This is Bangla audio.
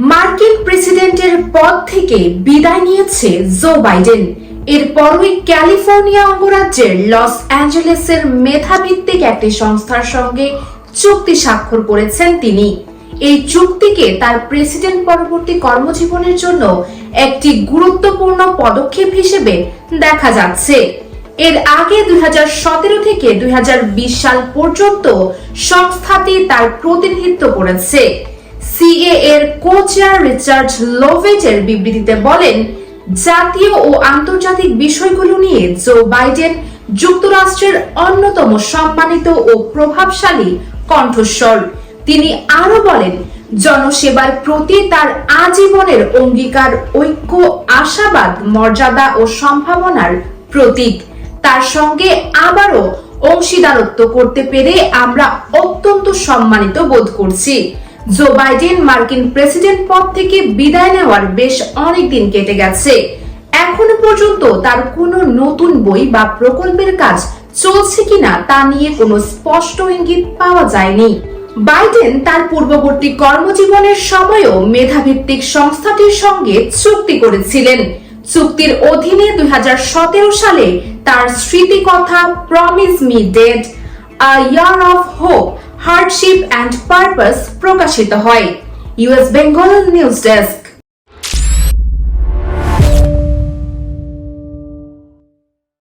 মার্কিন প্রেসিডেন্টের পদ থেকে বিদায় নিয়েছে জো বাইডেন। এরপরই ক্যালিফোর্নিয়া অঙ্গরাজ্যের লস অ্যাঞ্জেলেসের মেধাভিত্তিক একটি সংস্থার সঙ্গে চুক্তি স্বাক্ষর করেছেন তিনি। এই চুক্তিকে তার প্রেসিডেন্ট পরবর্তী কর্মজীবনের জন্য একটি গুরুত্বপূর্ণ পদক্ষেপ হিসেবে দেখা যাচ্ছে। এর আগে 2017 থেকে 2020 সাল পর্যন্ত সংস্থাটি তার প্রতিনিধিত্ব করেছে। সিএ এর কো-চেয়ার রিচার্ড লোভেটের বিবৃতিতে বলেন, জাতীয় ও আন্তর্জাতিক বিষয়গুলো নিয়ে জো বাইডেন যুক্তরাষ্ট্রের অন্যতম সম্মানিত ও প্রভাবশালী কণ্ঠস্বর। তিনি আরো বলেন, জনসেবার প্রতি তার আজীবনের অঙ্গীকার ঐক্য, আশাবাদ, মর্যাদা ও সম্ভাবনার প্রতীক। তার সঙ্গে আবারও অংশীদারত্ব করতে পেরে আমরা অত্যন্ত সম্মানিত বোধ করছি। জো বাইডেন মার্কিন প্রেসিডেন্ট পদ থেকে বিদায় নেওয়ার বেশ অনেকদিন কেটে গেছে। এখনো পর্যন্ত তার কোনো নতুন বই বা প্রকল্পের কাজ চলছে কিনা তা নিয়ে কোনো স্পষ্ট ইঙ্গিত পাওয়া যায়নি। বাইডেন তার পূর্ববর্তী কর্মজীবনের সময়ও মেধাভিত্তিক সংস্থাটির সঙ্গে চুক্তি করেছিলেন। চুক্তির অধীনে 2017 সালে তার স্মৃতিকথা promise me dad, a year of hope, hardship and purpose প্রকাশিত হয়। US Bengal news desk.